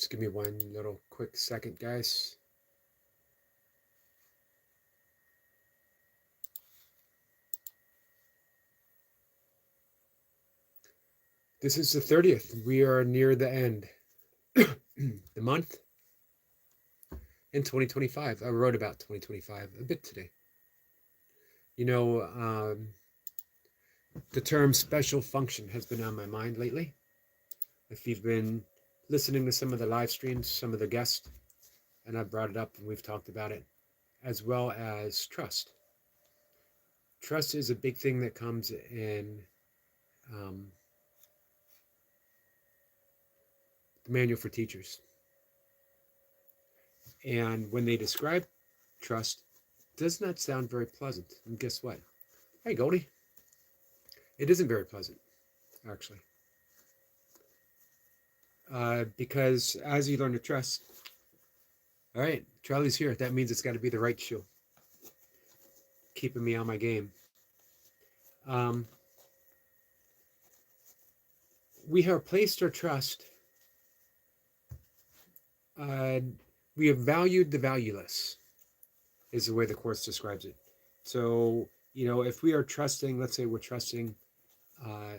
Just give me one little quick second, guys. This is the 30th. We are near the end. The month in 2025. I wrote about 2025 a bit today. You know, the term special function has been on my mind lately. If you've been listening to some of the live streams, some of the guests, and I brought it up and we've talked about it, as well as trust. Trust is a big thing that comes in um, the manual for teachers. And when they describe trust, it does not sound very pleasant. And guess what? Hey, Goldie, it isn't very pleasant, actually. Because as you learn to trust, all right, Charlie's here. That means it's got to be the right shoe, keeping me on my game. Um, we have placed our trust. We have valued the valueless, is the way the Course describes it. So, you know, if we are trusting, let's say we're trusting uh,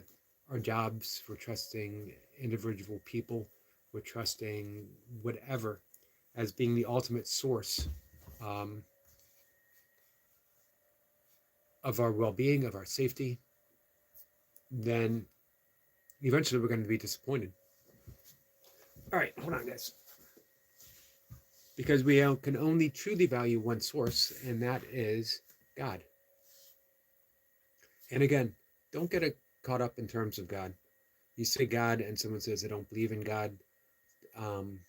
our jobs, we're trusting individual people, we're trusting whatever as being the ultimate source um, of our well-being, of our safety, then eventually we're going to be disappointed. All right, hold on, guys. Because we can only truly value one source, and that is God. And again, don't get caught up in terms of God. You say God, and someone says, I don't believe in God, um,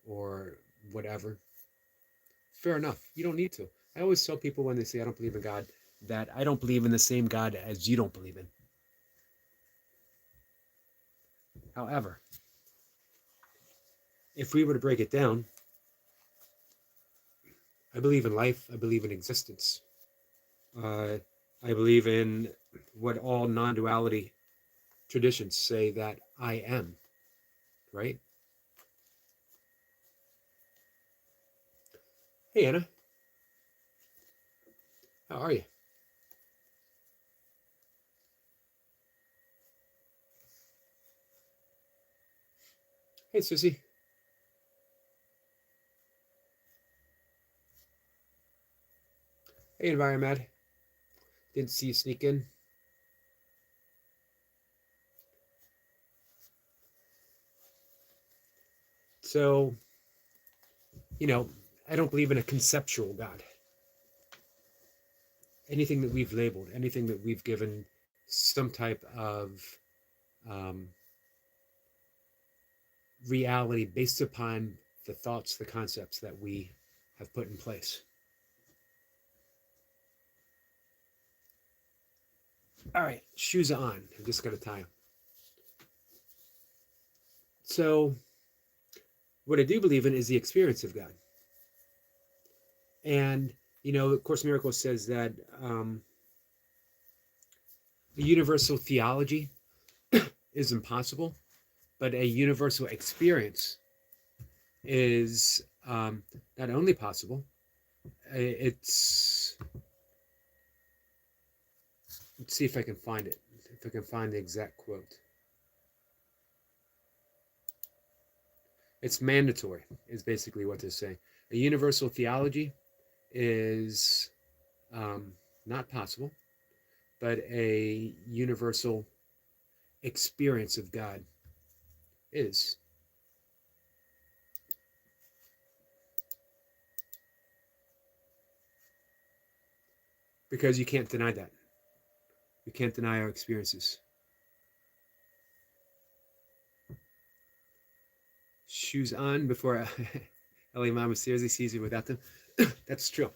or whatever. Fair enough. You don't need to. I always tell people when they say, I don't believe in God, that I don't believe in the same God as you don't believe in. However, if we were to break it down, I believe in life. I believe in existence. I believe in what all non-duality traditions say that I am, right? Hey, Anna. How are you? Hey, Sissy. Hey, Environment. Didn't see you sneak in. So, you know, I don't believe in a conceptual God. Anything that we've labeled, anything that we've given some type of um, reality based upon the thoughts, the concepts that we have put in place. All right, shoes on. I'm just going to tie them. So, what I do believe in is the experience of God. And, you know, Course in Miracles says that a universal theology is impossible, but a universal experience is not only possible, it's, let's see if I can find it, if I can find the exact quote. It's mandatory, is basically what they're saying. A universal theology is not possible, but a universal experience of God is. Because you can't deny that. You can't deny our experiences. Shoes on before LA Mama seriously sees you without them. That's true.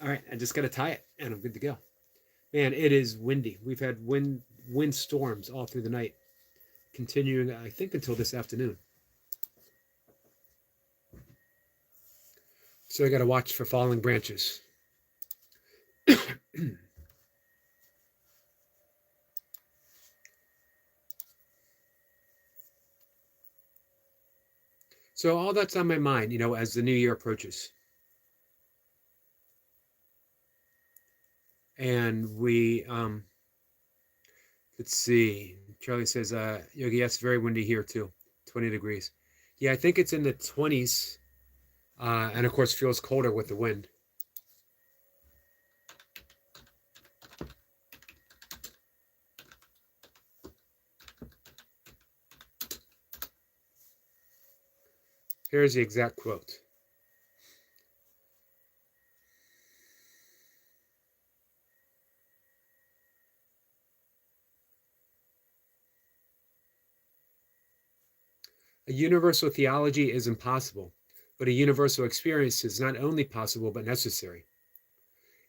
All right, I just got to tie it and I'm good to go. Man, it is windy. We've had wind storms all through the night, continuing, I think, until this afternoon. So I got to watch for falling branches. So all that's on my mind, as the new year approaches. And let's see. Charlie says, Yogi, yes, very windy here too, 20 degrees. Yeah, I think it's in the 20s, and of course feels colder with the wind. Here's the exact quote. A universal theology is impossible, but a universal experience is not only possible but necessary.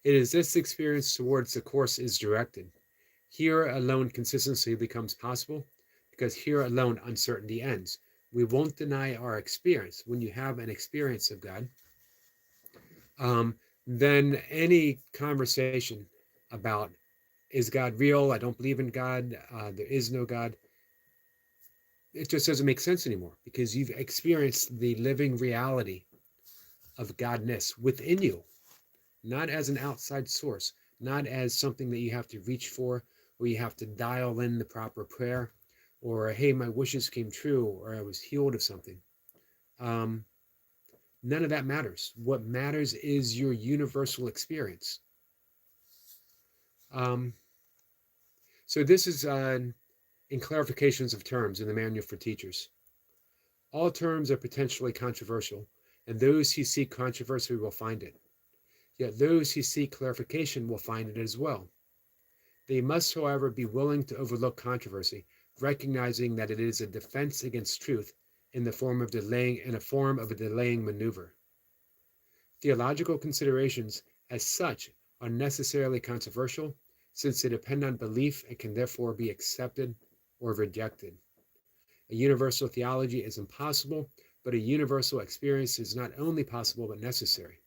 It is this experience towards the course is directed. Here alone consistency becomes possible, because here alone uncertainty ends. We won't deny our experience. When you have an experience of God, then any conversation about is God real? I don't believe in God. There is no God. It just doesn't make sense anymore, because you've experienced the living reality of Godness within you, not as an outside source, not as something that you have to reach for, or you have to dial in the proper prayer, or hey, my wishes came true, or I was healed of something. None of that matters. What matters is your universal experience. So this is in clarifications of terms in the Manual for Teachers. All terms are potentially controversial, and those who seek controversy will find it. Yet those who seek clarification will find it as well. They must, however, be willing to overlook controversy, recognizing that it is a defense against truth in a form of a delaying maneuver. Theological considerations, as such, are necessarily controversial, since they depend on belief and can therefore be accepted or rejected. A universal theology is impossible, but a universal experience is not only possible but necessary.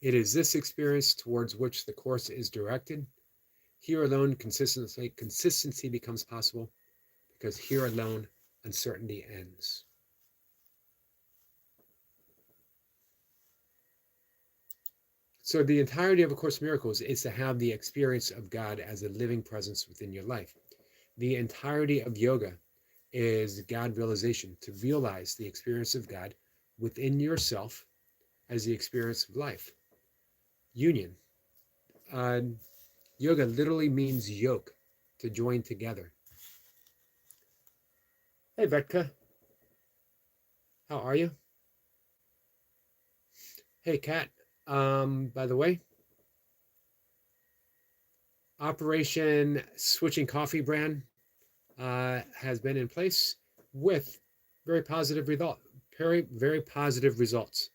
It is this experience towards which the course is directed. Here alone consistency becomes possible, because here alone uncertainty ends. So the entirety of A Course in Miracles is to have the experience of God as a living presence within your life. The entirety of yoga is God realization, to realize the experience of God within yourself as the experience of life. Union. Yoga literally means yoke, to join together. Hey, Vetka. How are you? Hey, Kat. By the way, Operation Switching Coffee brand has been in place with very positive very positive results.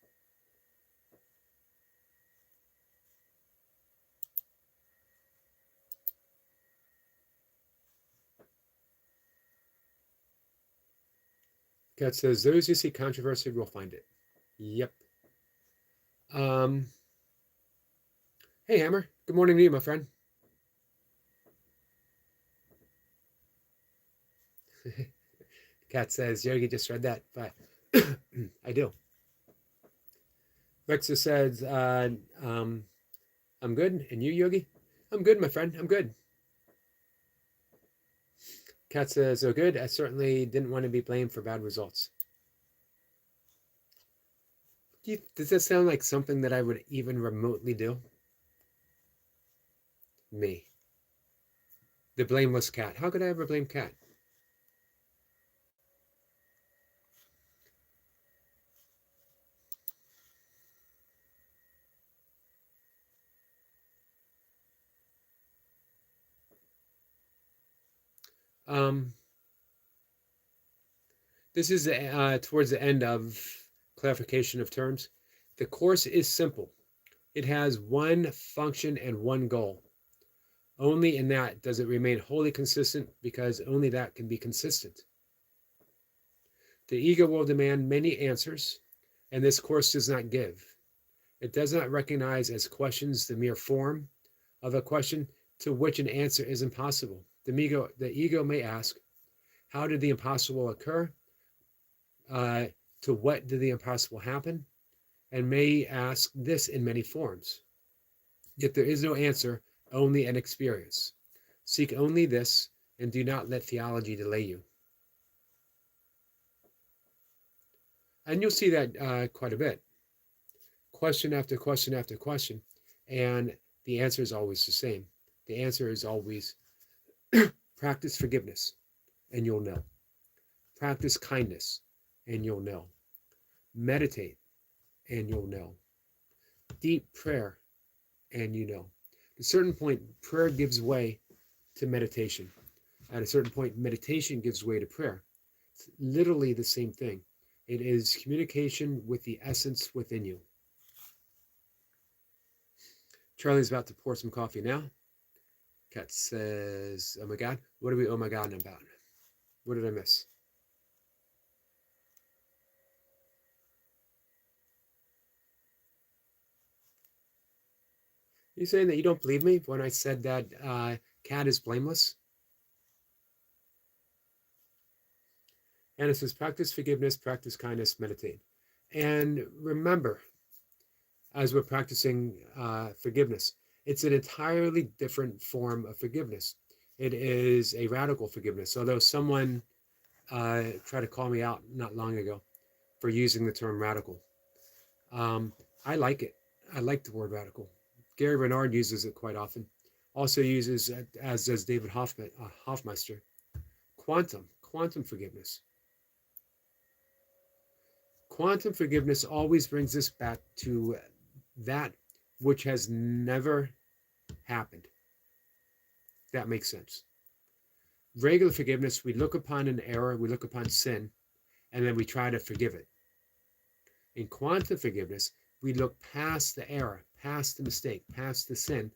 Kat says, those who see controversy will find it. Yep. Hey, Hammer. Good morning to you, my friend. Kat says, Yogi just read that, but I do. Vexa says, I'm good. And you, Yogi? I'm good, my friend. I'm good. Kat says, oh, good. I certainly didn't want to be blamed for bad results. Does that sound like something that I would even remotely do? Me. The blameless cat. How could I ever blame Cat? This is towards the end of clarification of terms. The course is simple. It has one function and one goal. Only in that does it remain wholly consistent, because only that can be consistent. The ego will demand many answers, and this course does not give. It does not recognize as questions the mere form of a question to which an answer is impossible. The ego may ask, how did the impossible occur? uh, to what did the impossible happen, and may ask this in many forms. Yet there is no answer, only an experience. Seek only this, and do not let theology delay you. And you'll see that quite a bit. Question after question after question, and the answer is always the same. The answer is always practice forgiveness, and you'll know. Practice kindness, and you'll know. Meditate, and you'll know. Deep prayer, and you know. At a certain point, prayer gives way to meditation. At a certain point, meditation gives way to prayer. It's literally the same thing. It is communication with the essence within you. Charlie's about to pour some coffee now. Kat says, oh my God, what are we oh my God about? What did I miss? You saying that you don't believe me when I said that Kat is blameless? And it says, practice forgiveness, practice kindness, meditate. And remember, as we're practicing forgiveness, it's an entirely different form of forgiveness. It is a radical forgiveness. Although someone tried to call me out not long ago for using the term radical. I like it. I like the word radical. Gary Renard uses it quite often. Also uses, as does David Hoffmeister, quantum forgiveness. Quantum forgiveness always brings us back to that which has never happened. That makes sense. Regular forgiveness, we look upon an error, we look upon sin, and then we try to forgive it. In quantum forgiveness, we look past the error, past the mistake, past the sin,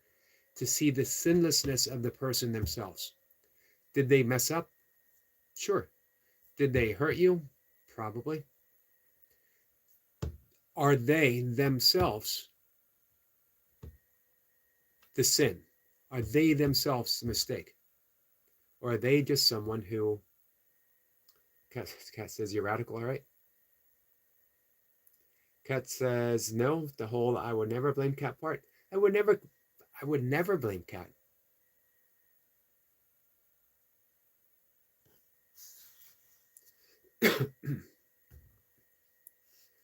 to see the sinlessness of the person themselves. Did they mess up? Sure. Did they hurt you? Probably. Are they themselves the sin? Are they themselves the mistake? Or are they just someone who, Kat says, you're radical, all right? Kat says, no, the whole I would never blame Kat part. I would never blame Kat.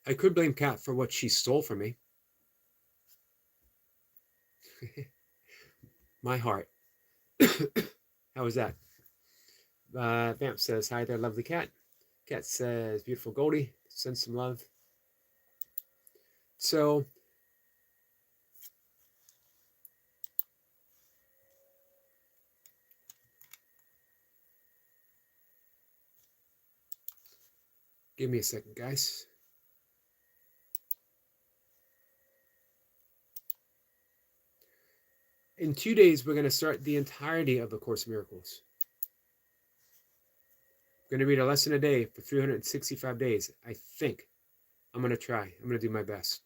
I could blame Kat for what she stole from me. My heart. How was that? Vamp says, hi there, lovely Kat. Kat says, beautiful Goldie, send some love. So, give me a second, guys. In 2 days, we're going to start the entirety of the Course in Miracles. I'm going to read a lesson a day for 365 days. I think. I'm going to try. I'm going to do my best.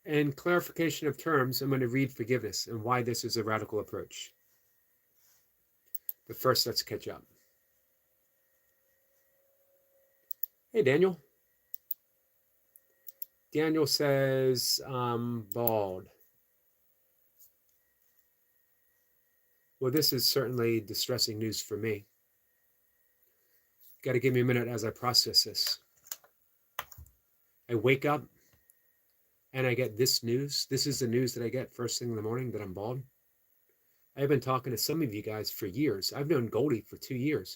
And clarification of terms, I'm going to read forgiveness and why this is a radical approach. But first, let's catch up. Hey, Daniel. Daniel says, bald. Well, this is certainly distressing news for me. Got to give me a minute as I process this. I wake up and I get this news. This is the news that I get first thing in the morning that I'm bald. I've been talking to some of you guys for years. I've known Goldie for 2 years.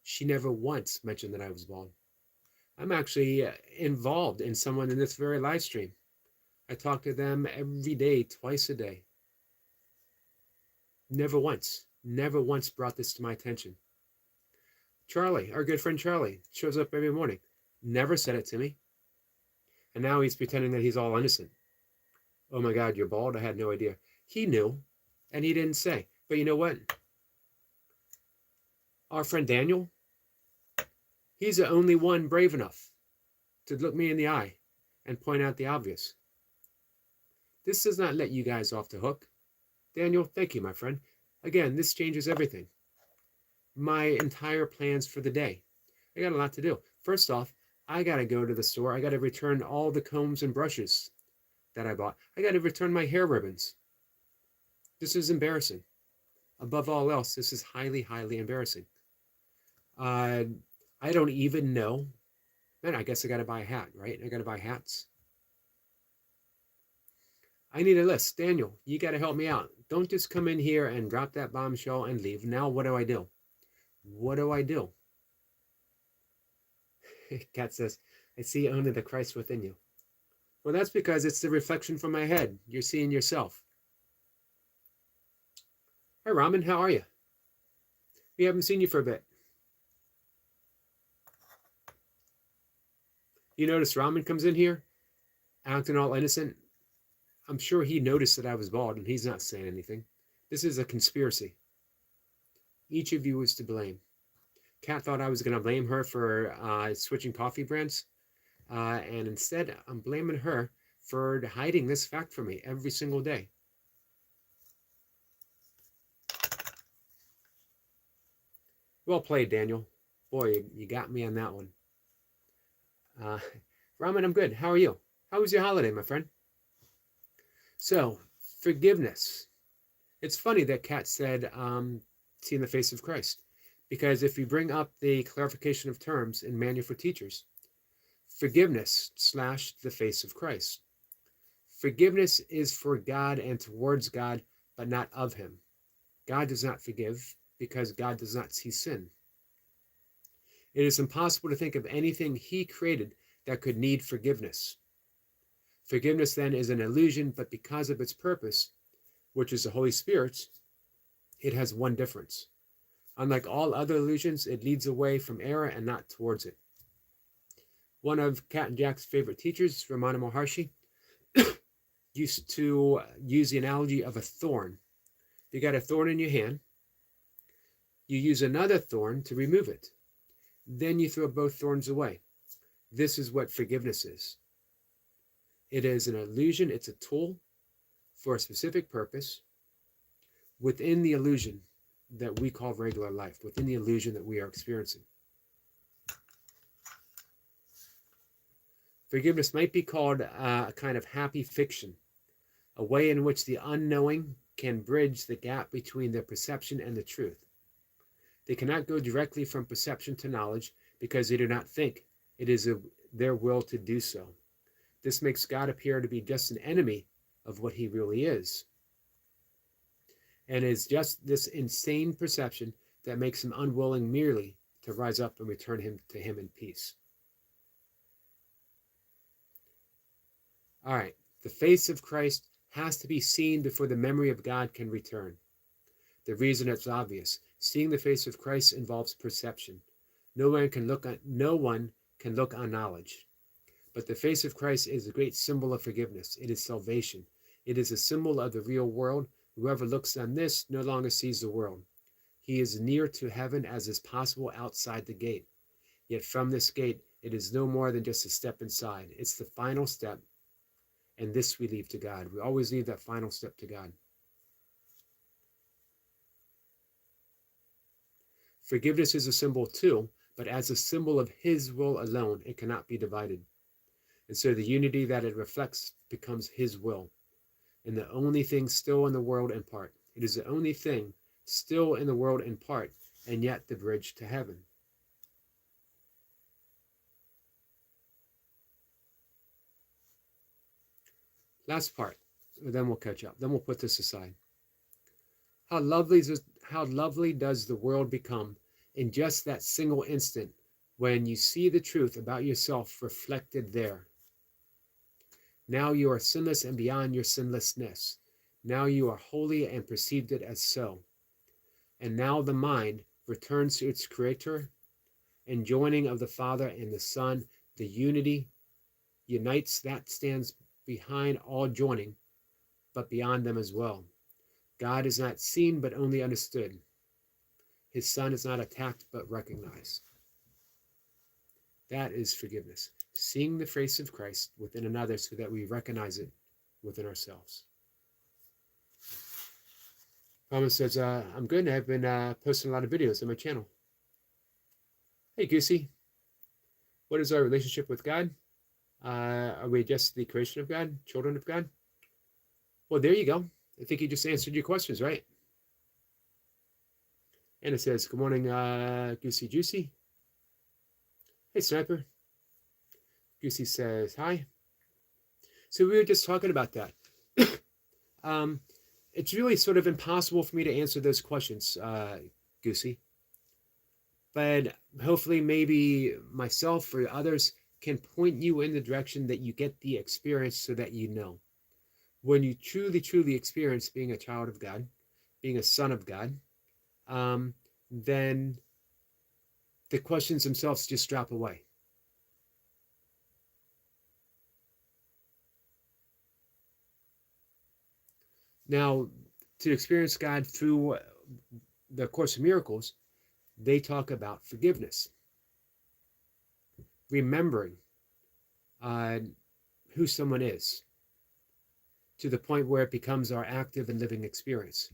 She never once mentioned that I was bald. I'm actually involved in someone in this very live stream. I talk to them every day, twice a day. Never once brought this to my attention. Charlie, our good friend Charlie, shows up every morning. Never said it to me. And now he's pretending that he's all innocent. Oh my God, you're bald? I had no idea. He knew, and he didn't say. But you know what? Our friend Daniel, he's the only one brave enough to look me in the eye and point out the obvious. This does not let you guys off the hook. Daniel, thank you, my friend. Again, this changes everything. My entire plans for the day. I got a lot to do. First off, I got to go to the store. I got to return all the combs and brushes that I bought. I got to return my hair ribbons. This is embarrassing. Above all else, this is highly, highly embarrassing. I don't even know. Man, I guess I got to buy a hat, right? I got to buy hats. I need a list. Daniel, you got to help me out. Don't just come in here and drop that bombshell and leave. Now, what do I do? What do I do? Kat says, I see only the Christ within you. Well, that's because it's the reflection from my head. You're seeing yourself. Hi, Ramen. How are you? We haven't seen you for a bit. You notice Ramen comes in here, acting all innocent. I'm sure he noticed that I was bald, and he's not saying anything. This is a conspiracy. Each of you is to blame. Kat thought I was going to blame her for switching coffee brands, and instead I'm blaming her for hiding this fact from me every single day. Well played, Daniel. Boy, you got me on that one. Ramen, I'm good. How are you? How was your holiday, my friend? So, forgiveness. It's funny that Kat said, seeing the face of Christ. Because if you bring up the clarification of terms in Manual for Teachers, forgiveness / the face of Christ. Forgiveness is for God and towards God, but not of him. God does not forgive because God does not see sin. It is impossible to think of anything he created that could need forgiveness. Forgiveness then is an illusion, but because of its purpose, which is the Holy Spirit, it has one difference. Unlike all other illusions, it leads away from error and not towards it. One of Kat and Jack's favorite teachers, Ramana Maharshi, used to use the analogy of a thorn. If you got a thorn in your hand, you use another thorn to remove it. Then you throw both thorns away. This is what forgiveness is. It is an illusion. It's a tool for a specific purpose within the illusion that we call regular life, within the illusion that we are experiencing. Forgiveness might be called a kind of happy fiction, a way in which the unknowing can bridge the gap between their perception and the truth. They cannot go directly from perception to knowledge because they do not think. It is their will to do so. This makes God appear to be just an enemy of what he really is. And it's just this insane perception that makes him unwilling merely to rise up and return him to him in peace. All right, the face of Christ has to be seen before the memory of God can return. The reason is obvious. Seeing the face of Christ involves perception. No one can look on knowledge. But the face of Christ is a great symbol of forgiveness. It is salvation. It is a symbol of the real world. Whoever looks on this no longer sees the world. He is near to heaven as is possible outside the gate. Yet from this gate, it is no more than just a step inside. It's the final step, and this we leave to God. We always leave that final step to God. Forgiveness is a symbol too, but as a symbol of his will alone, it cannot be divided. And so the unity that it reflects becomes his will. And the only thing still in the world in part. It is the only thing still in the world in part, and yet the bridge to heaven. Last part, then we'll catch up. Then we'll put this aside. How lovely does the world become in just that single instant when you see the truth about yourself reflected there. Now you are sinless and beyond your sinlessness. Now you are holy and perceived it as so. And now the mind returns to its creator, and joining of the Father and the Son, the unity unites that stands behind all joining, but beyond them as well. God is not seen, but only understood. His Son is not attacked, but recognized. That is forgiveness. seeing the face of Christ within another so that we recognize it within ourselves. Thomas says, I'm good. I've been posting a lot of videos on my channel. Hey, Goosey. What is our relationship with God? Are we just the creation of God, children of God? Well, there you go. I think you just answered your questions, right? And it says, good morning, Goosey Juicy. Hey, Sniper. Goosey says, hi. So we were just talking about that. It's really sort of impossible for me to answer those questions, Goosey. But hopefully maybe myself or others can point you in the direction that you get the experience so that you know. When you truly, truly experience being a child of God, being a son of God, then the questions themselves just drop away. Now, to experience God through the Course of Miracles, they talk about forgiveness, remembering who someone is, to the point where it becomes our active and living experience.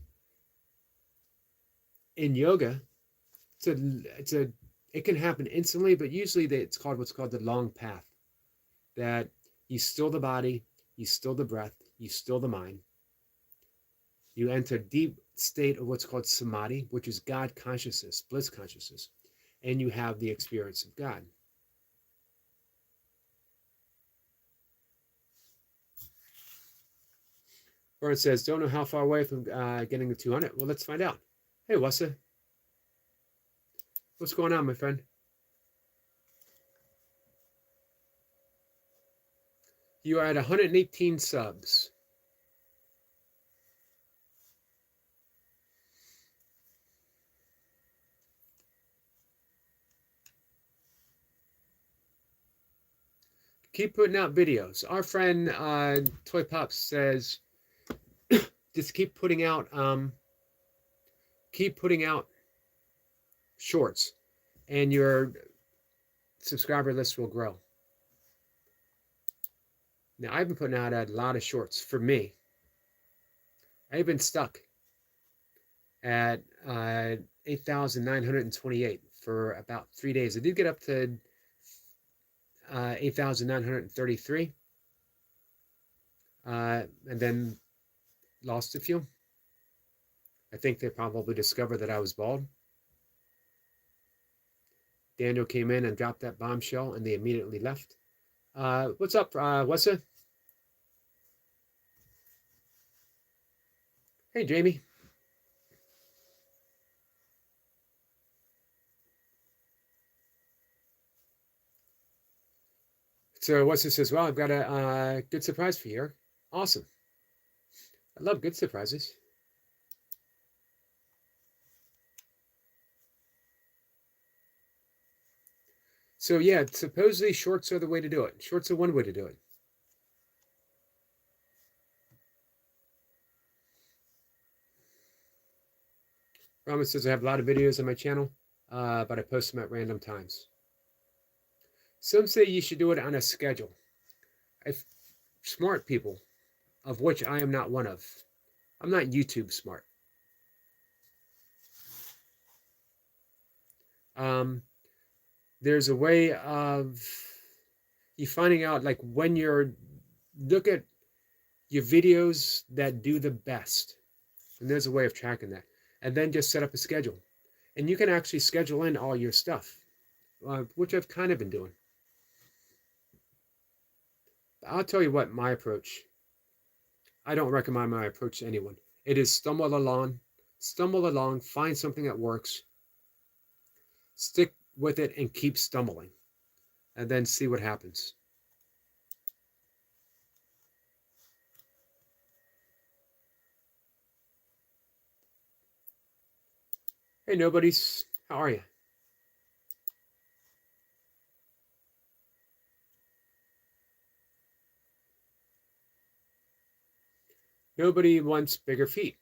In yoga, it can happen instantly, but usually it's called what's called the long path. That you still the body, you still the breath, you still the mind. You enter a deep state of what's called samadhi, which is God consciousness, bliss consciousness, and you have the experience of God. Or it says, don't know how far away from getting the 200. Well, let's find out. Hey, Wassa. What's going on, my friend? You are at 118 subs. Keep putting out videos. Our friend Toy Pops says, just keep putting out shorts, and your subscriber list will grow. Now, I've been putting out a lot of shorts for me. I've been stuck at 8,928 for about 3 days. I did get up to 8,933, and then lost a few. I think they probably discovered that I was bald. Daniel came in and dropped that bombshell, and they immediately left. What's up, Wessa? Hey, Jamie. So Wessa says, well, I've got a good surprise for you. Awesome. I love good surprises. So yeah, supposedly shorts are the way to do it. Shorts are one way to do it. Rama says I have a lot of videos on my channel, but I post them at random times. Some say you should do it on a schedule. Smart people, of which I am not one of. I'm not YouTube smart. There's a way of you finding out, like, when you're look at your videos that do the best, and there's a way of tracking that, and then just set up a schedule, and you can actually schedule in all your stuff, which I've kind of been doing. I'll tell you what, my approach, I don't recommend my approach to anyone. It is stumble along, find something that works, stick with it, and keep stumbling, and then see what happens. Hey, nobodies, how are you? Nobody wants bigger feet.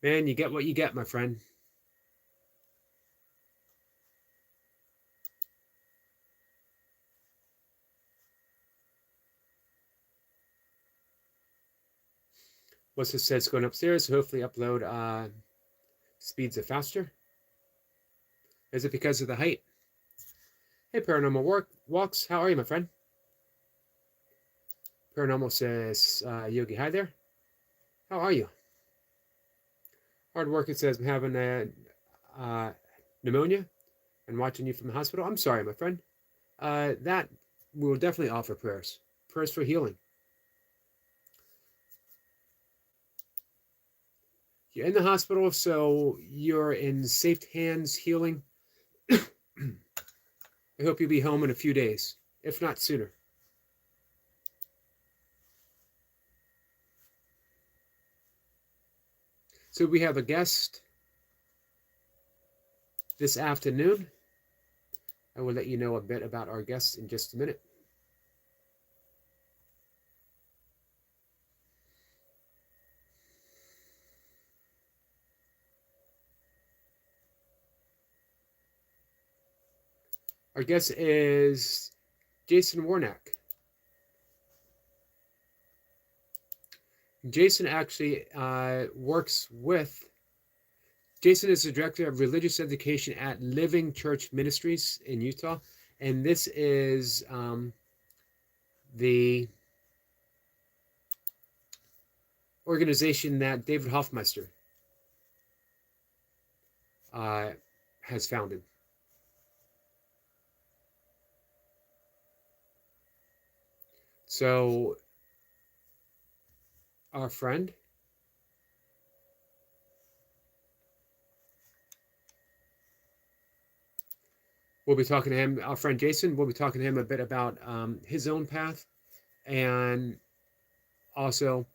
Man, you get what you get, my friend. What's it says going upstairs? Hopefully upload speeds it faster. Is it because of the height? Hey, Paranormal Walks. How are you, my friend? Paranormal says, Yogi, hi there. How are you? Hard work, it says, I'm having pneumonia and watching you from the hospital. I'm sorry, my friend. That we will definitely offer prayers. Prayers for healing. You're in the hospital, so you're in safe hands healing. I hope you'll be home in a few days, if not sooner. So we have a guest this afternoon. I will let you know a bit about our guest in just a minute. Our guest is Jason Warnock. Jason actually works with, Jason is the director of religious education at Living Church Ministries in Utah. And this is the organization that David Hoffmeister has founded. So our friend we'll be talking to him, our friend Jason, we'll be talking to him a bit about his own path and also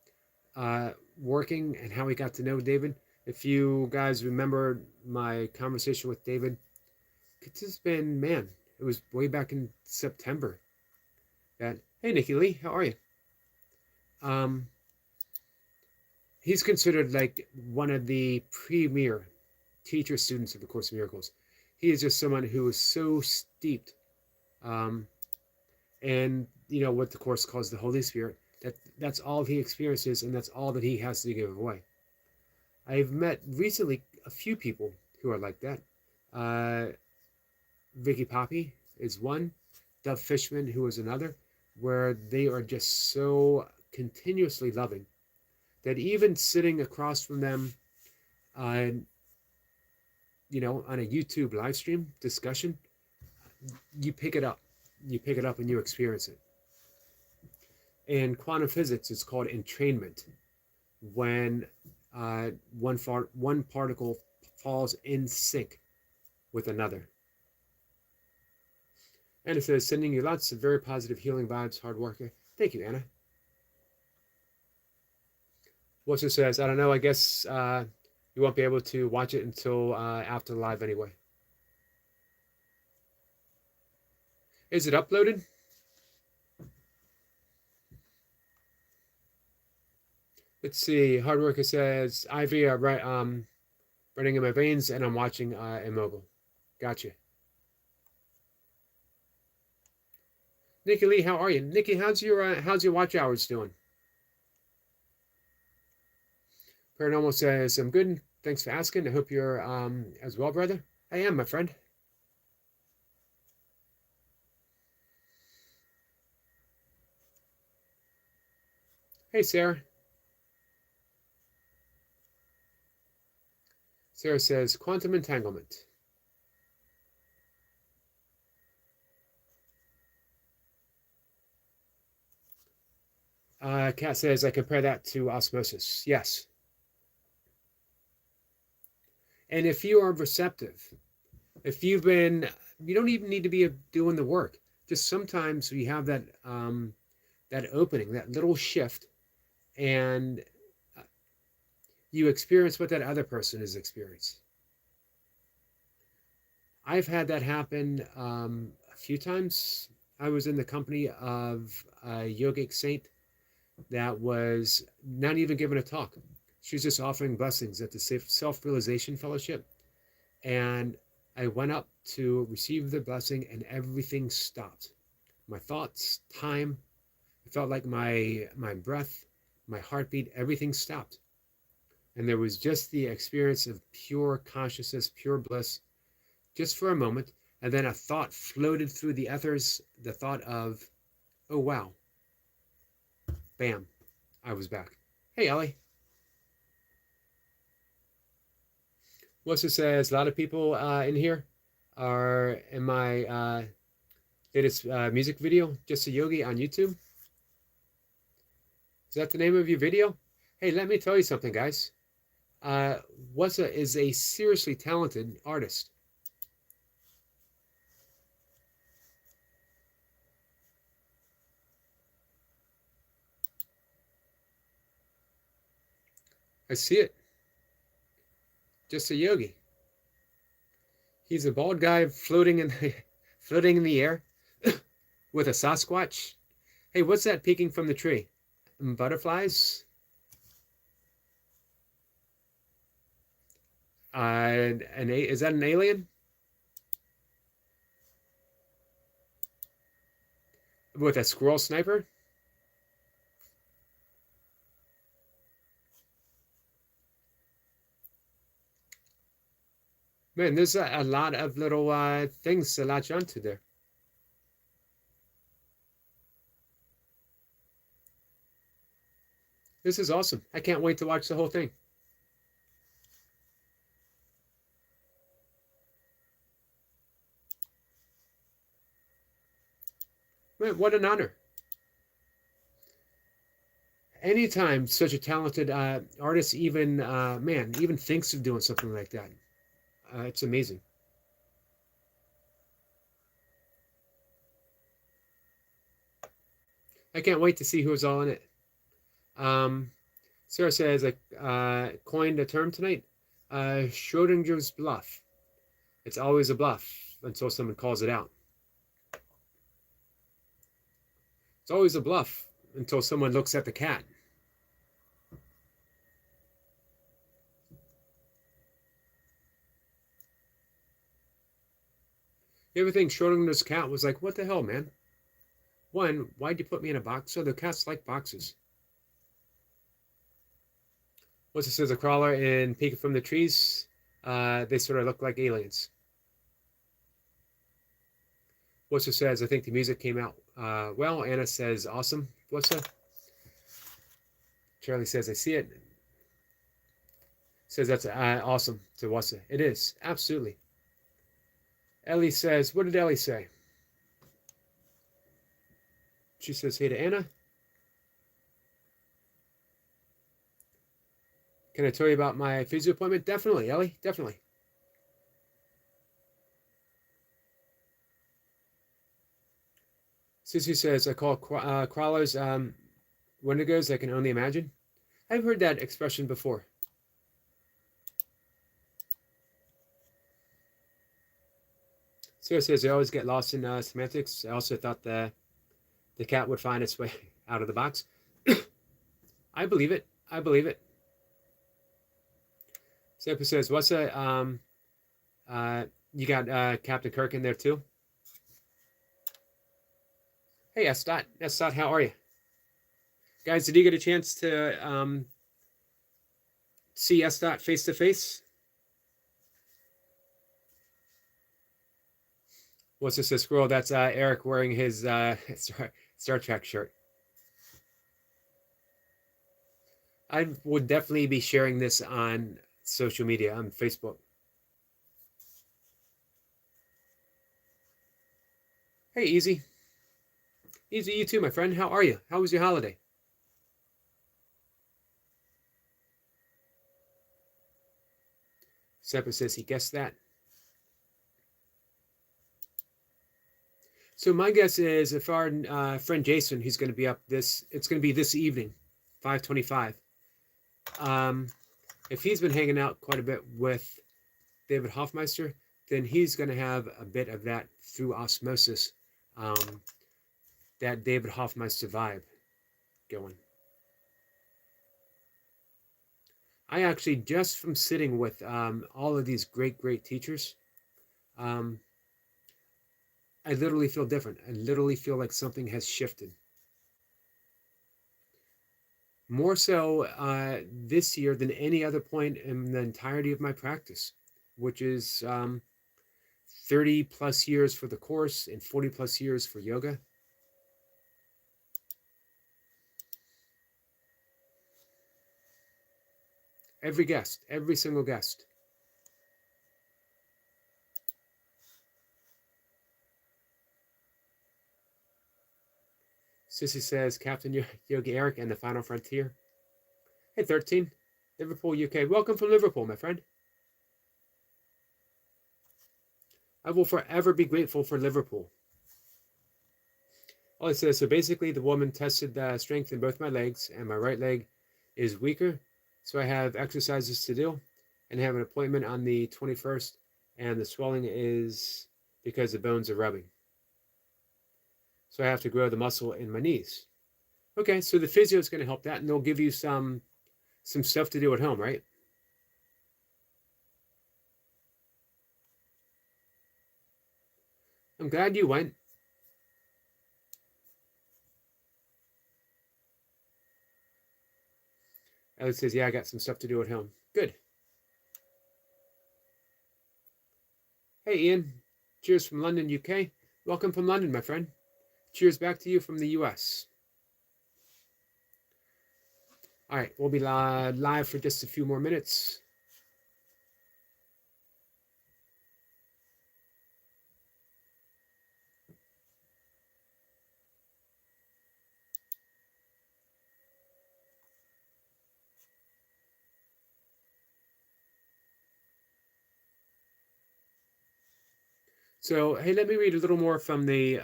working and how he got to know David. If you guys remember my conversation with David, it's just been, man, it was way back in September. That, hey, Nikki Lee, how are you? He's considered like one of the premier teacher students of the Course of Miracles. He is just someone who is so steeped in, you know, what the Course calls the Holy Spirit, that's all he experiences and that's all that he has to give away. I've met recently a few people who are like that. Vicky Poppy is one, Dove Fishman, who is another, where they are just so continuously loving that even sitting across from them, you know, on a YouTube live stream discussion, you pick it up. You pick it up and you experience it. In quantum physics, it's called entrainment. When one particle falls in sync with another. Anna says, sending you lots of very positive healing vibes, hard worker. Thank you, Anna. Wilson says, I don't know, I guess you won't be able to watch it until after the live anyway. Is it uploaded? Let's see. Hard worker says, IV running in my veins, and I'm watching Immobile. Gotcha. Nikki Lee, how are you? Nikki, how's your watch hours doing? Paranormal says, I'm good. Thanks for asking. I hope you're as well, brother. I am, my friend. Hey, Sarah. Sarah says, quantum entanglement. Kat says, I compare that to osmosis. Yes. And if you are receptive, if you've been, you don't even need to be doing the work. Just sometimes we have that that opening, that little shift, and you experience what that other person has experienced. I've had that happen a few times. I was in the company of a yogic saint that was not even giving a talk. She was just offering blessings at the Self-Realization Fellowship. And I went up to receive the blessing and everything stopped. My thoughts, time, it felt like my breath, my heartbeat, everything stopped. And there was just the experience of pure consciousness, pure bliss, just for a moment. And then a thought floated through the ethers, the thought of, oh, wow. Bam. I was back. Hey, Ellie. Melissa says, a lot of people in here are in my latest music video, Just a Yogi on YouTube. Is that the name of your video? Hey, let me tell you something, guys. Wassa is a seriously talented artist. I see it. Just a yogi. He's a bald guy floating in the air with a Sasquatch. Hey, what's that peeking from the tree? Butterflies? Is that an alien? With a squirrel sniper? Man, there's a lot of little things to latch onto there. This is awesome. I can't wait to watch the whole thing. Man, what an honor. Anytime such a talented artist even thinks of doing something like that, it's amazing. I can't wait to see who's all in it. Sarah says I coined a term tonight, Schrodinger's bluff. It's always a bluff until someone calls it out. It's always a bluff until someone looks at the cat. You ever think Schrodinger's cat was like, what the hell, man? One, why'd you put me in a box? So the cats like boxes. Once it says a crawler and peeking from the trees, they sort of look like aliens. What's it says, I think the music came out well. Anna says, awesome. What's that? Charlie says, I see it. Says that's awesome to Wassa. It is, absolutely. Ellie says, what did Ellie say? She says, hey to Anna. Can I tell you about my physio appointment? Definitely, Ellie, definitely. Sissy says, I call crawlers wendigos, I can only imagine. I've heard that expression before. Sarah says, I always get lost in semantics. I also thought the cat would find its way out of the box. I believe it. I believe it. Sarah says, what's a, you got Captain Kirk in there too? Hey, Estot. Estot, how are you? Guys, did you get a chance to see Estot face to face? What's this, a squirrel? That's Eric wearing his Star Trek shirt. I would definitely be sharing this on social media, on Facebook. Hey, Easy. Easy, you too, my friend. How are you? How was your holiday? Seppa says he guessed that. So my guess is if our friend Jason, he's going to be up it's going to be this evening, 5:25. If he's been hanging out quite a bit with David Hoffmeister, then he's going to have a bit of that through osmosis, that David Hoffmeister vibe going. I actually, just from sitting with all of these great teachers, I literally feel different. I literally feel like something has shifted. more so this year than any other point in the entirety of my practice, which is 30 plus years for the course and 40 plus years for yoga. Every guest, every single guest. Sissy says, Captain Yogi Eric and the Final Frontier. Hey, 13, Liverpool, UK. Welcome from Liverpool, my friend. I will forever be grateful for Liverpool. All it says, so basically the woman tested the strength in both my legs, and my right leg is weaker, so I have exercises to do, and have an appointment on the 21st, and the swelling is because the bones are rubbing. So I have to grow the muscle in my knees. Okay, so the physio is going to help that, and they'll give you some stuff to do at home, right? I'm glad you went. Alex says, yeah, I got some stuff to do at home. Good. Hey, Ian. Cheers from London, UK. Welcome from London, my friend. Cheers back to you from the US. All right, we'll be live for just a few more minutes. So, hey, let me read a little more from the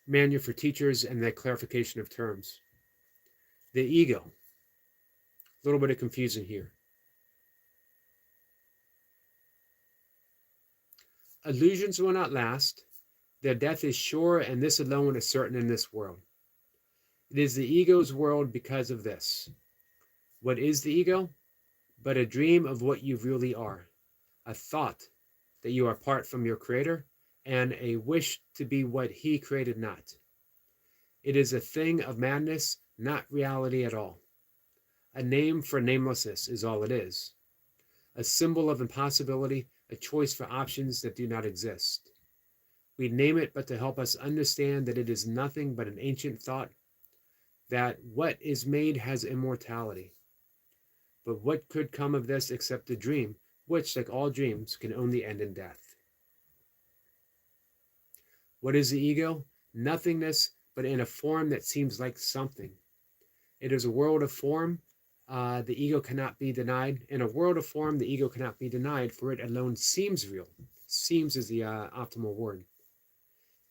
Manual for Teachers and the clarification of terms. The ego. A little bit of confusion here. Illusions will not last. Their death is sure, and this alone is certain in this world. It is the ego's world because of this. What is the ego? But a dream of what you really are. A thought that you are apart from your creator, and a wish to be what he created not. It is a thing of madness, not reality at all. A name for namelessness is all it is. A symbol of impossibility, a choice for options that do not exist. We name it but to help us understand that it is nothing but an ancient thought, that what is made has immortality. But what could come of this except a dream, which, like all dreams, can only end in death? What is the ego? Nothingness, but in a form that seems like something. It is a world of form. The ego cannot be denied. In a world of form, the ego cannot be denied, for it alone seems real. Seems is the optimal word.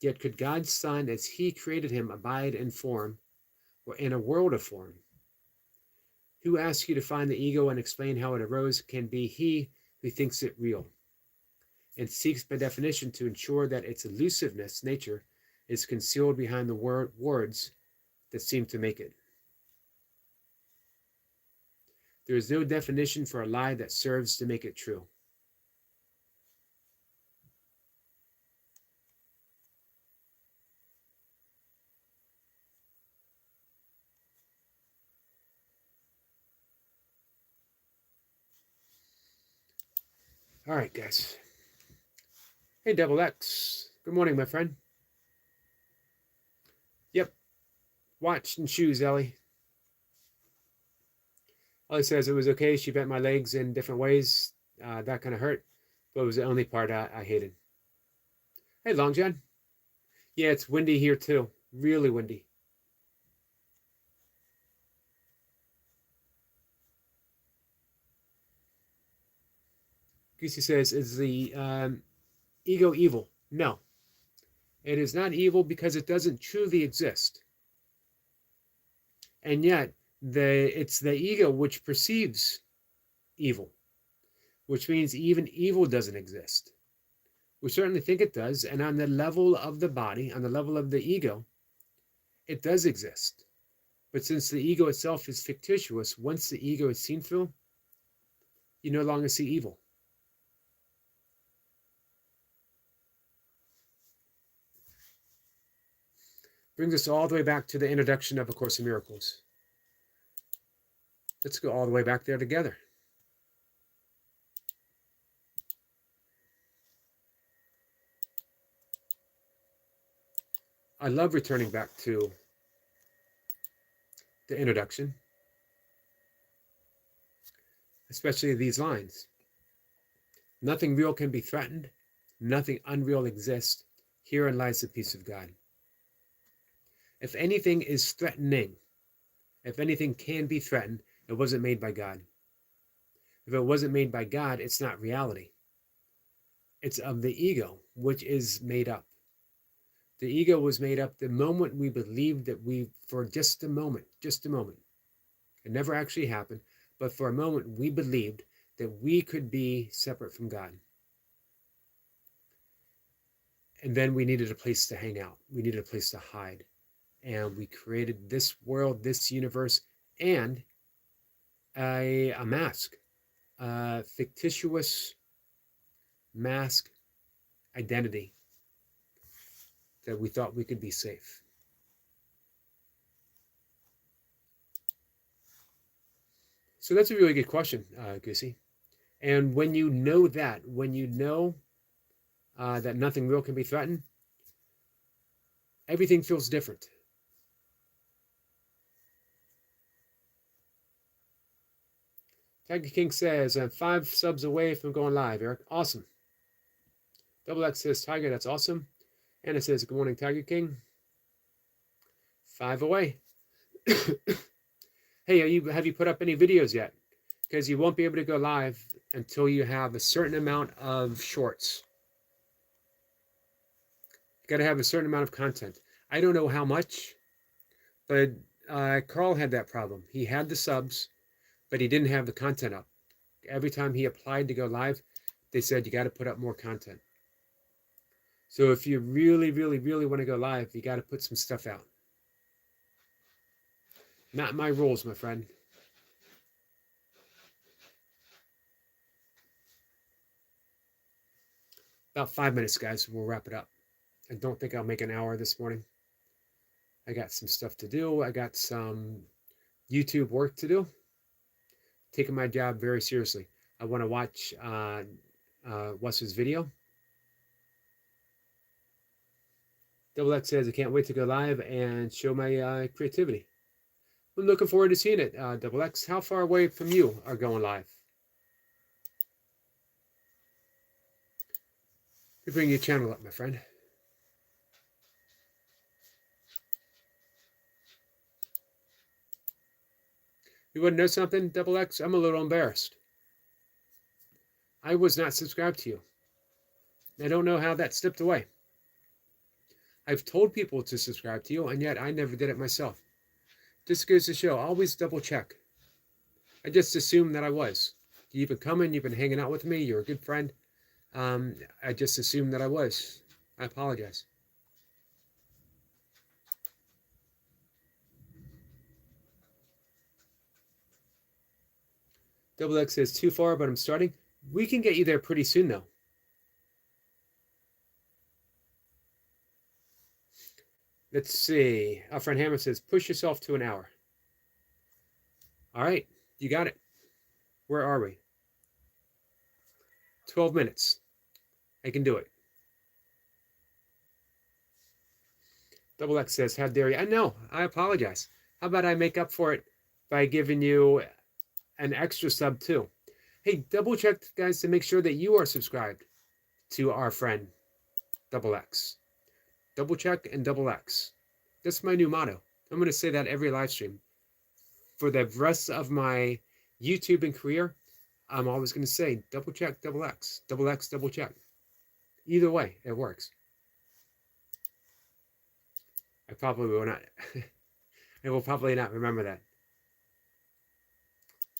Yet could God's Son, as he created him, abide in form, or in a world of form? Who asks you to find the ego and explain how it arose can be he who thinks it real, and seeks by definition to ensure that its elusiveness, nature, is concealed behind the words that seem to make it. There is no definition for a lie that serves to make it true. All right, guys. Hey, Double X. Good morning, my friend. Yep. Watch and shoes, Ellie. Ellie says it was okay. She bent my legs in different ways. That kind of hurt, but it was the only part I hated. Hey, Long John. Yeah, it's windy here too. Really windy. Goosey says, is the ego evil? No. It is not evil because it doesn't truly exist. And yet, it's the ego which perceives evil, which means even evil doesn't exist. We certainly think it does, and on the level of the body, on the level of the ego, it does exist. But since the ego itself is fictitious, once the ego is seen through, you no longer see evil. Brings us all the way back to the introduction of A Course in Miracles. Let's go all the way back there together. I love returning back to the introduction, especially these lines. Nothing real can be threatened. Nothing unreal exists. Herein lies the peace of God. If anything is threatening, if anything can be threatened, it wasn't made by God. If it wasn't made by God, it's not reality. It's of the ego, which is made up. The ego was made up the moment we believed that for just a moment, it never actually happened, but for a moment we believed that we could be separate from God. And then we needed a place to hang out. We needed a place to hide. And we created this world, this universe, and a mask, a fictitious mask identity that we thought we could be safe. So that's a really good question, Goosey. And when you know that, that nothing real can be threatened, everything feels different. Tiger King says, I'm 5 subs away from going live, Eric. Awesome. Double X says, Tiger, that's awesome. Anna says, good morning, Tiger King. 5 away. Hey, have you put up any videos yet? Because you won't be able to go live until you have a certain amount of shorts. You got to have a certain amount of content. I don't know how much, but Carl had that problem. He had the subs, but he didn't have the content up. Every time he applied to go live, they said you got to put up more content. So if you really, really, really want to go live, you got to put some stuff out. Not my rules, my friend. About 5 minutes, guys. We'll wrap it up. I don't think I'll make an hour this morning. I got some stuff to do. I got some YouTube work to do. Taking my job very seriously. I want to watch Wes's video. Double X says, I can't wait to go live and show my creativity. I'm looking forward to seeing it. Double X, how far away from you are going live? You bring your channel up, my friend. You want to know something, Double X? I'm a little embarrassed. I was not subscribed to you. I don't know how that slipped away. I've told people to subscribe to you, and yet I never did it myself. Just goes to show, always double check. I just assumed that I was. You've been coming, you've been hanging out with me, you're a good friend. I just assumed that I was. I apologize. Double X says too far, but I'm starting. We can get you there pretty soon, though. Let's see. Our friend Hammer says, push yourself to an hour. All right, you got it. Where are we? 12 minutes. I can do it. Double X says, how dare you? I know. I apologize. How about I make up for it by giving you an extra sub too? Hey, double check, guys, to make sure that you are subscribed to our friend Double X. Double check and double X. That's my new motto. I'm going to say that every live stream. For the rest of my YouTube and career, I'm always going to say double check, double X, double check. Either way, it works. I probably will not. I will probably not remember that.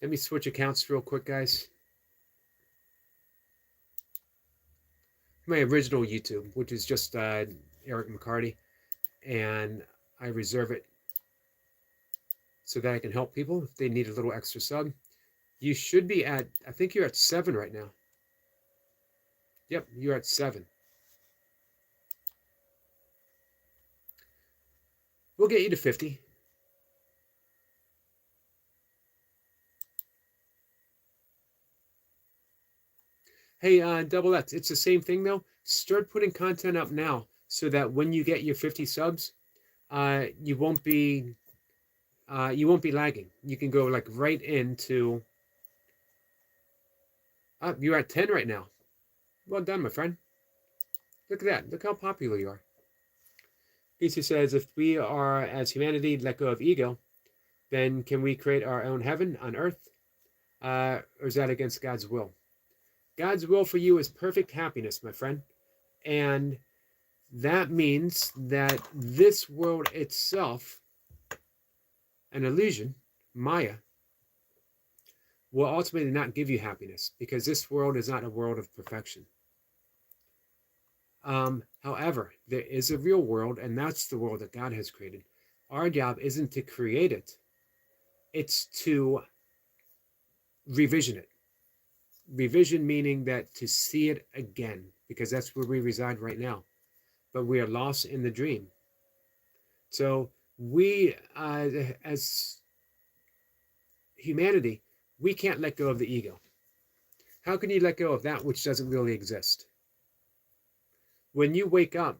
Let me switch accounts real quick, guys. My original YouTube, which is just Eric McCarty, and I reserve it so that I can help people if they need a little extra sub. You should be at, I think you're at 7 right now. Yep, you're at 7. We'll get you to 50. Hey, Double X, it's the same thing though. Start putting content up now so that when you get your 50 subs, you won't be lagging. You can go like right into. You're at 10 right now. Well done, my friend. Look at that. Look how popular you are. Lisa says, if we are as humanity let go of ego, then can we create our own heaven on earth? Or is that against God's will? God's will for you is perfect happiness, my friend. And that means that this world itself, an illusion, Maya, will ultimately not give you happiness because this world is not a world of perfection. However, there is a real world, and that's the world that God has created. Our job isn't to create it, it's to revision it. Revision meaning that to see it again, because that's where we reside right now. But we are lost in the dream. So we, as humanity, we can't let go of the ego. How can you let go of that which doesn't really exist? When you wake up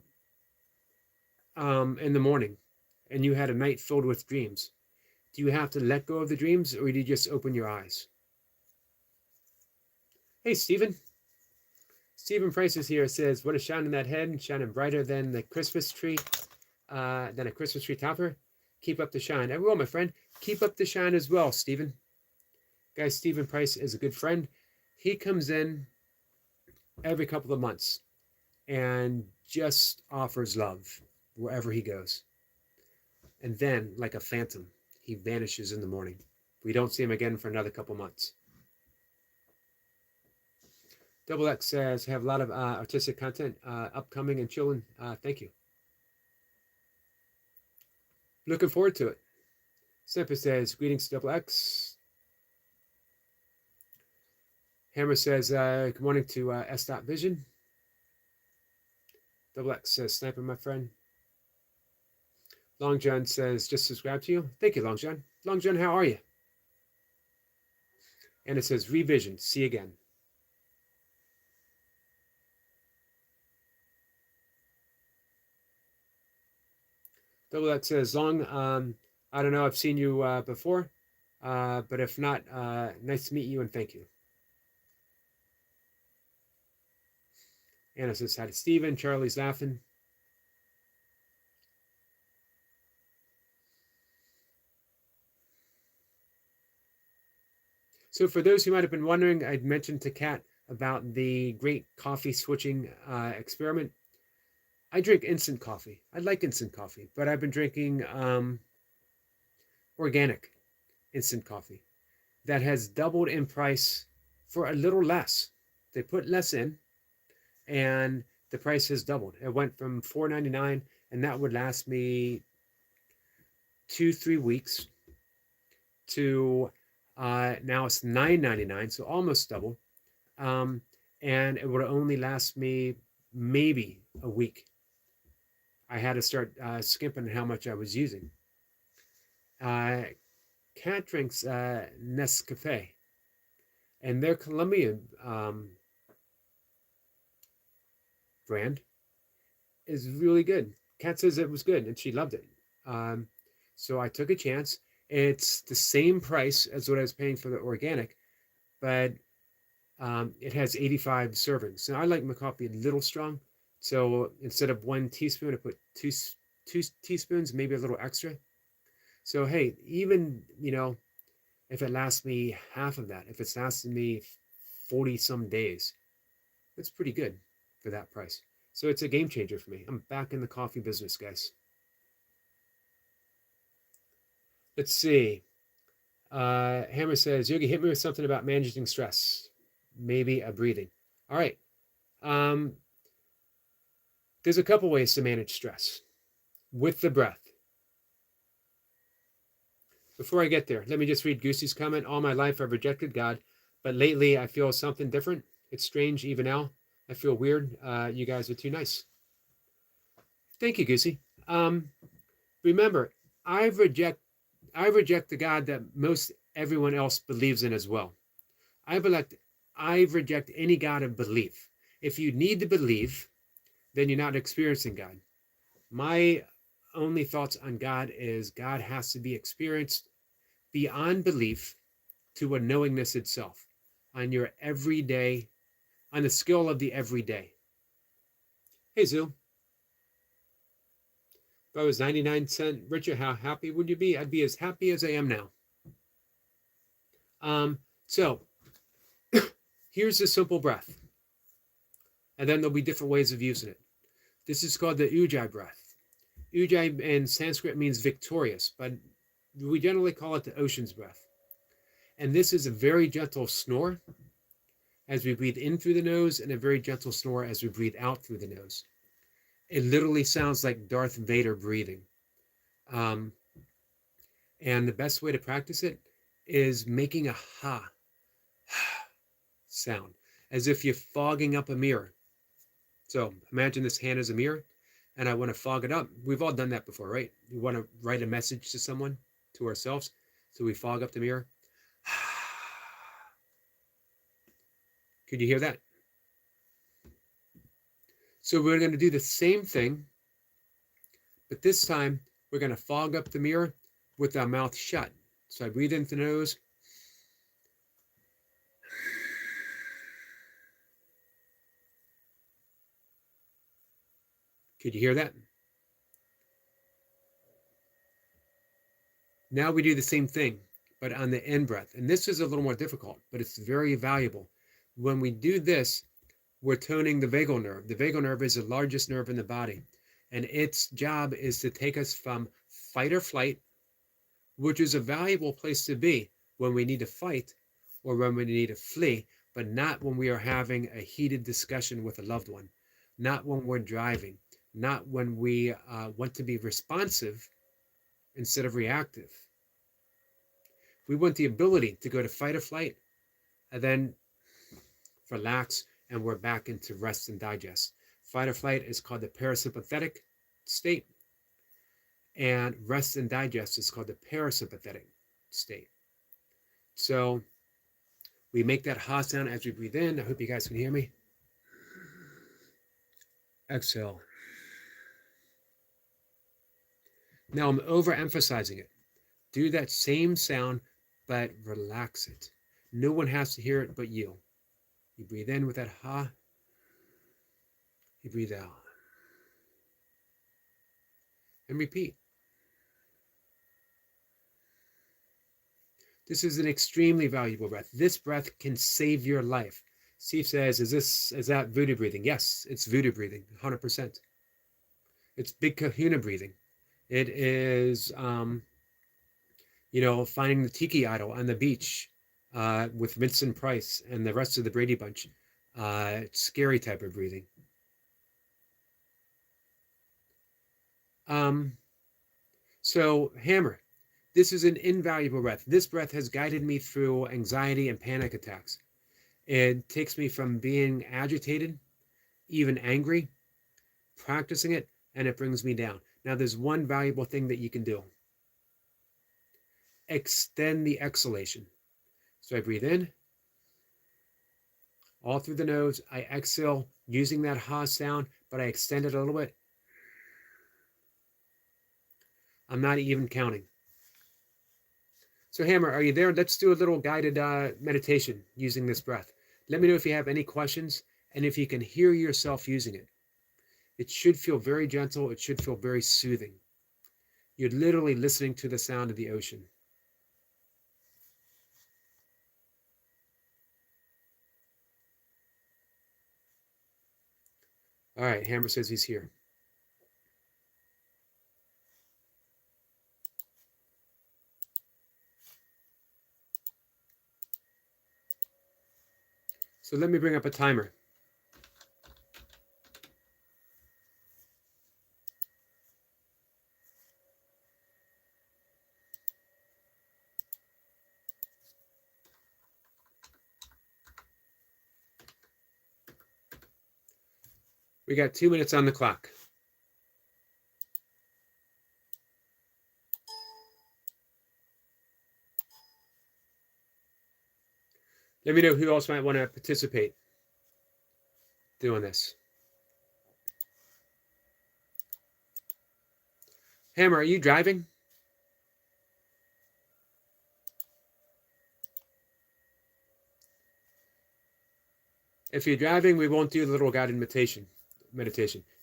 in the morning and you had a night filled with dreams, do you have to let go of the dreams or do you just open your eyes? Hey, Stephen. Stephen Price is here. Says, what a shine in that head, shining brighter than the Christmas tree, than a Christmas tree topper. Keep up the shine. I will, my friend. Keep up the shine as well, Stephen. Guys, Stephen Price is a good friend. He comes in every couple of months and just offers love wherever he goes. And then, like a phantom, he vanishes in the morning. We don't see him again for another couple months. Double X says, have a lot of artistic content upcoming and chilling. Thank you. Looking forward to it. Semper says, greetings, Double X. Hammer says, good morning to S. Vision. Double X says, sniper, my friend. Long John says, just subscribe to you. Thank you, Long John. Long John, how are you? And it says, revision. See you again. Double X says, Long, I don't know, I've seen you before, but if not, nice to meet you and thank you. Anna says, hi to Steven. Charlie's laughing. So for those who might have been wondering, I'd mentioned to Kat about the great coffee switching experiment. I drink instant coffee. I like instant coffee, but I've been drinking organic instant coffee that has doubled in price for a little less. They put less in, and the price has doubled. It went from $4.99, and that would last me 2-3 weeks, to now it's $9.99, so almost double. And it would only last me maybe a week. I had to start skimping how much I was using. Cat drinks Nescafe, and their Colombian brand is really good. Kat says it was good, and she loved it. So I took a chance. It's the same price as what I was paying for the organic, but it has 85 servings. Now I like my coffee a little strong, so instead of 1 teaspoon, I put two teaspoons, maybe a little extra. So hey, even if it lasts me half of that, if it's lasted me 40 some days, that's pretty good for that price. So it's a game changer for me. I'm back in the coffee business, guys. Let's see. Hammer says, Yogi, hit me with something about managing stress. Maybe a breathing. All right. There's a couple ways to manage stress with the breath. Before I get there, let me just read Goosey's comment. All my life I've rejected God, but lately I feel something different. It's strange even now. I feel weird. You guys are too nice. Thank you, Goosey. Remember, I reject the God that most everyone else believes in as well. I reject any God of belief. If you need to believe, then you're not experiencing God. My only thoughts on God is God has to be experienced beyond belief to a knowingness itself on your everyday, on the scale of the everyday. Hey, Zoo. If I was 99-cent richer, how happy would you be? I'd be as happy as I am now. So here's the simple breath. And then there'll be different ways of using it. This is called the Ujjayi breath. Ujjayi in Sanskrit means victorious, but we generally call it the ocean's breath. And this is a very gentle snore as we breathe in through the nose and a very gentle snore as we breathe out through the nose. It literally sounds like Darth Vader breathing. And the best way to practice it is making a ha sound, as if you're fogging up a mirror. So imagine this hand is a mirror, and I want to fog it up. We've all done that before, right? We want to write a message to someone, to ourselves, so we fog up the mirror. Could you hear that? So we're going to do the same thing, but this time we're going to fog up the mirror with our mouth shut. So I breathe into the nose. Could you hear that? Now we do the same thing, but on the in breath. And this is a little more difficult, but it's very valuable. When we do this, we're toning the vagal nerve. The vagal nerve is the largest nerve in the body, and its job is to take us from fight or flight, which is a valuable place to be when we need to fight or when we need to flee, but not when we are having a heated discussion with a loved one, not when we're driving, not when we want to be responsive instead of reactive. We want the ability to go to fight or flight and then relax, and we're back into rest and digest. Fight or flight is called the parasympathetic state, and rest and digest is called the parasympathetic state. So we make that ha sound as we breathe in. I hope you guys can hear me. Exhale. Now I'm overemphasizing it. Do that same sound, but relax it. No one has to hear it but you. You breathe in with that ha. You breathe out. And repeat. This is an extremely valuable breath. This breath can save your life. Steve says, is that voodoo breathing? Yes, it's voodoo breathing, 100%. It's big kahuna breathing. It is, finding the tiki idol on the beach with Vincent Price and the rest of the Brady Bunch. Scary type of breathing. So hammer. This is an invaluable breath. This breath has guided me through anxiety and panic attacks. It takes me from being agitated, even angry, practicing it, and it brings me down. Now, there's one valuable thing that you can do. Extend the exhalation. So I breathe in, all through the nose. I exhale using that ha sound, but I extend it a little bit. I'm not even counting. So Hammer, are you there? Let's do a little guided meditation using this breath. Let me know if you have any questions and if you can hear yourself using it. It should feel very gentle. It should feel very soothing. You're literally listening to the sound of the ocean. All right, Hammer says he's here. So let me bring up a timer. We got 2 minutes on the clock. Let me know who else might want to participate doing this. Hammer, are you driving? If you're driving, we won't do the little guided meditation.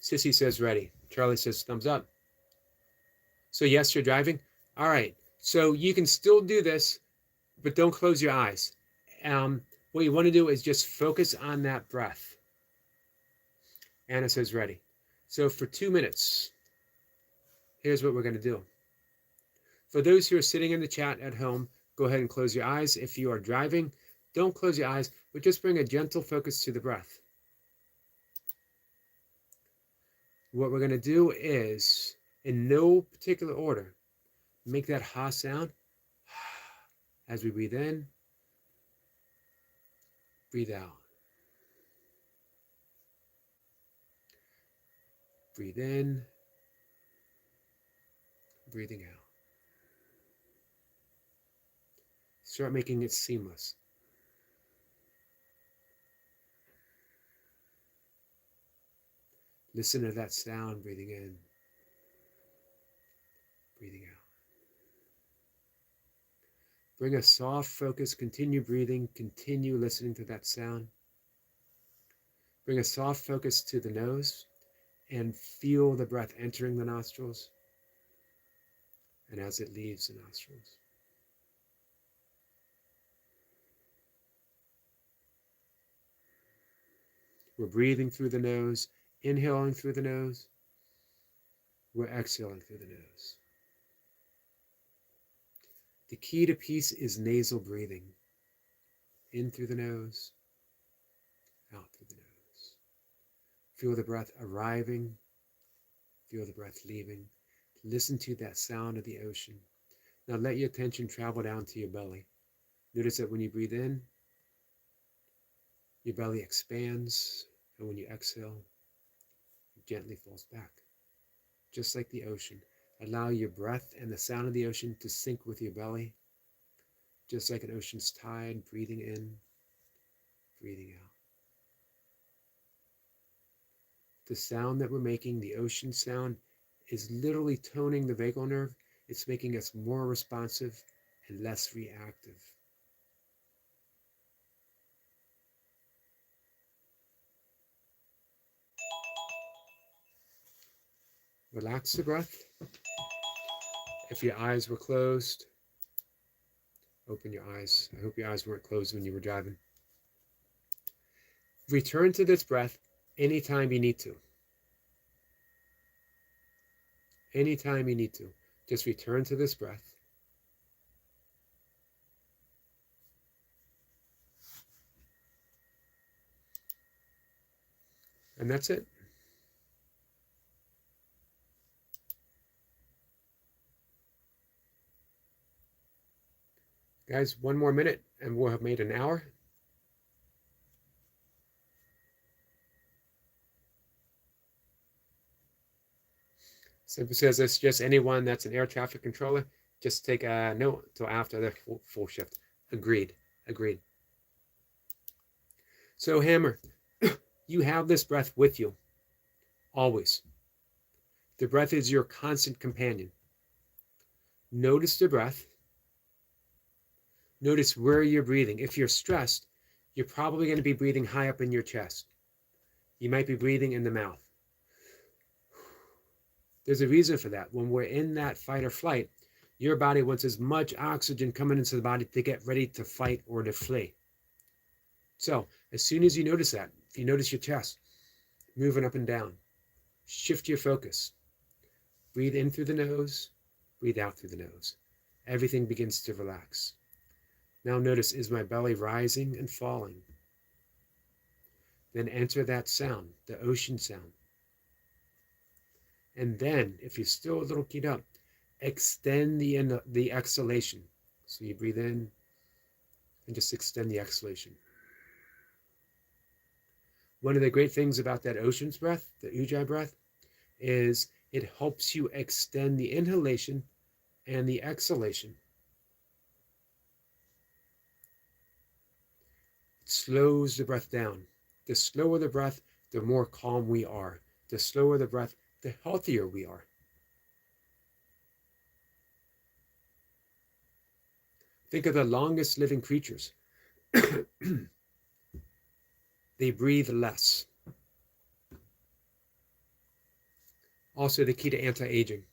Sissy says ready. Charlie says thumbs up. So yes, you're driving? All right. So you can still do this, but don't close your eyes. What you want to do is just focus on that breath. Anna says ready. So for 2 minutes, here's what we're going to do. For those who are sitting in the chat at home, go ahead and close your eyes. If you are driving, don't close your eyes, but just bring a gentle focus to the breath. What we're going to do is, in no particular order, make that ha sound as we breathe in, breathe out. Breathe in, breathing out. Start making it seamless. Listen to that sound, breathing in, breathing out. Bring a soft focus, continue breathing, continue listening to that sound. Bring a soft focus to the nose and feel the breath entering the nostrils and as it leaves the nostrils. We're breathing through the nose, inhaling through the nose. We're exhaling through the nose. The key to peace is nasal breathing. In through the nose, out through the nose. Feel the breath arriving. Feel the breath leaving. Listen to that sound of the ocean. Now let your attention travel down to your belly. Notice that when you breathe in, your belly expands, and when you exhale, it gently falls back. Just like the ocean. Allow your breath and the sound of the ocean to sync with your belly. Just like an ocean's tide, breathing in, breathing out. The sound that we're making, the ocean sound, is literally toning the vagal nerve. It's making us more responsive and less reactive. Relax the breath. If your eyes were closed, open your eyes. I hope your eyes weren't closed when you were driving. Return to this breath anytime you need to. Anytime you need to. Just return to this breath. And that's it. Guys, one more minute and we'll have made an hour. Simple says this, just anyone that's an air traffic controller, just take a note until after the full shift. Agreed. Agreed. So Hammer, you have this breath with you, always. The breath is your constant companion. Notice the breath. Notice where you're breathing. If you're stressed, you're probably going to be breathing high up in your chest. You might be breathing in the mouth. There's a reason for that. When we're in that fight or flight, your body wants as much oxygen coming into the body to get ready to fight or to flee. So as soon as you notice that, if you notice your chest moving up and down, shift your focus. Breathe in through the nose, breathe out through the nose. Everything begins to relax. Now notice, is my belly rising and falling? Then enter that sound, the ocean sound. And then, if you're still a little keyed up, extend the exhalation. So you breathe in and just extend the exhalation. One of the great things about that ocean's breath, the ujjayi breath, is it helps you extend the inhalation and the exhalation. slows the breath down. The slower the breath, the more calm we are. The slower the breath, the healthier we are. Think of the longest living creatures. They breathe less. Also, the key to anti-aging.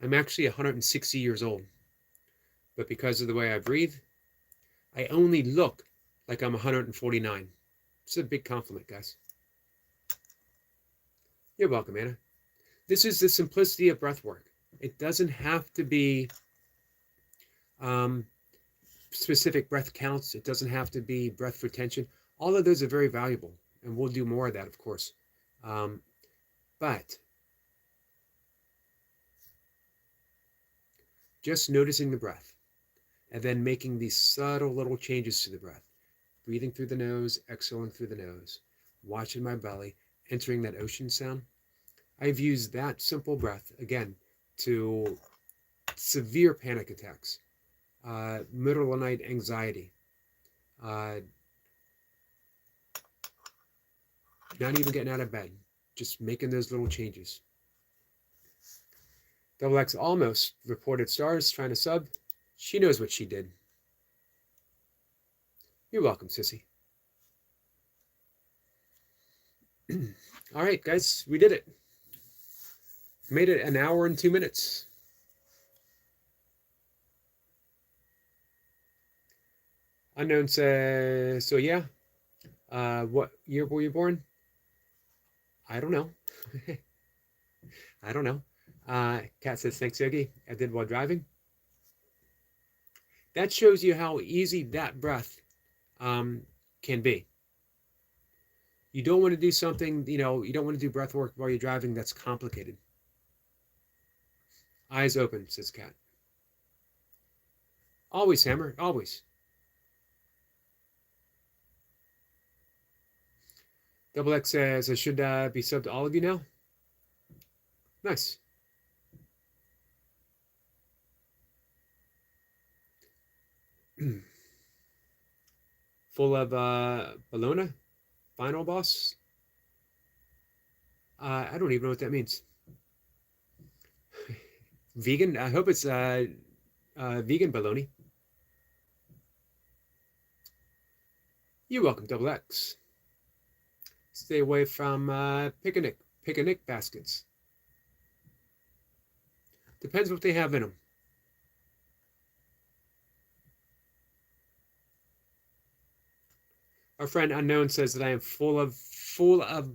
I'm actually 160 years old, but because of the way I breathe, I only look like I'm 149. It's a big compliment, guys. You're welcome, Anna. This is the simplicity of breath work. It doesn't have to be specific breath counts. It doesn't have to be breath retention. All of those are very valuable, and we'll do more of that, of course. But just noticing the breath and then making these subtle little changes to the breath. Breathing through the nose, exhaling through the nose, watching my belly, entering that ocean sound. I've used that simple breath, again, to severe panic attacks, middle of the night anxiety, not even getting out of bed, just making those little changes. Double X almost reported stars, trying to sub. She knows what she did. You're welcome, sissy. All right, guys, we did it. Made it an hour and 2 minutes. Unknown says, so yeah, what year were you born? I don't know. I don't know. Kat says, thanks, Yogi. I did while driving. That shows you how easy that breath can be. You don't want to do something, you don't want to do breath work while you're driving that's complicated. Eyes open, says Kat. Always, Hammer, always. Double X says, I should be subbed to all of you now. Nice. Full of Bologna? Final boss? I don't even know what that means. Vegan? I hope it's vegan bologna. You're welcome, Double X. Stay away from picnic baskets. Depends what they have in them. Our friend Unknown says that I am full of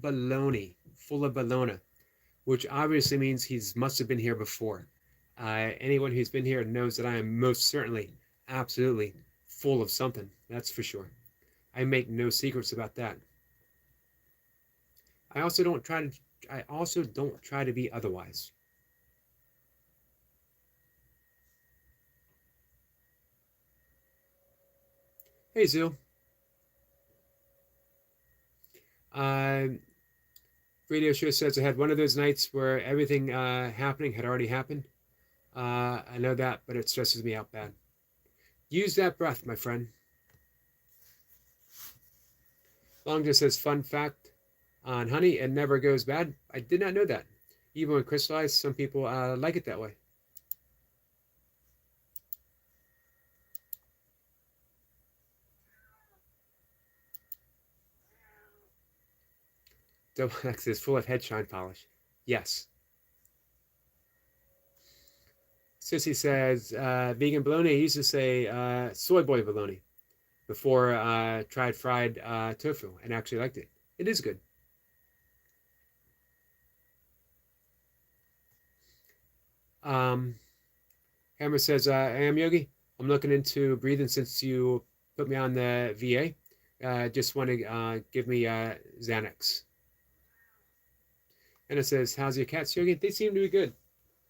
baloney, full of bologna, which obviously means he must have been here before. Anyone who's been here knows that I am most certainly, absolutely full of something. That's for sure. I make no secrets about that. I also don't try to be otherwise. Hey, Zoo. Radio show says I had one of those nights where everything happening had already happened. I know that, but it stresses me out bad. Use that breath, my friend. Long just says, fun fact on honey, it never goes bad. I did not know that. Even when crystallized, some people like it that way. Double X is full of head shine polish. Yes. Sissy says, vegan bologna. I used to say soy boy bologna before tried fried tofu and actually liked it. It is good. Hammer says, I am Yogi. I'm looking into breathing since you put me on the VA. Just want to give me Xanax. And it says, how's your cats, Yogi? They seem to be good.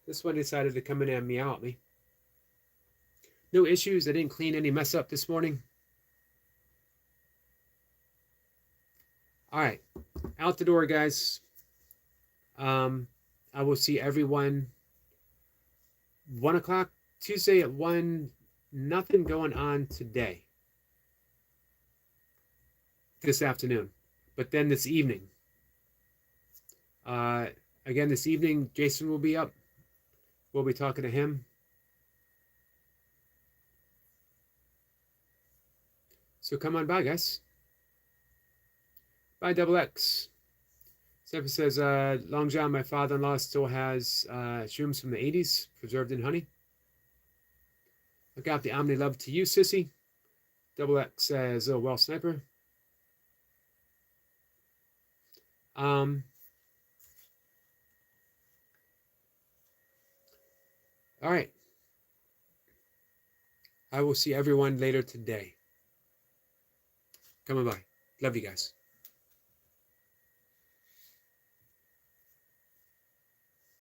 This one decided to come in and meow at me. No issues. I didn't clean any mess up this morning. All right. Out the door, guys. I will see everyone 1 o'clock Tuesday at 1 Nothing going on today, this afternoon. But then this evening, uh, again, this evening, Jason will be up. We'll be talking to him. So come on by, guys. Bye, Double X. Stephen says, Long John, my father-in-law still has shrooms from the 80s preserved in honey. Look out the Omni love to you, sissy. Double X says, oh, well, sniper. All right. I will see everyone later today. Come on by. Love you guys.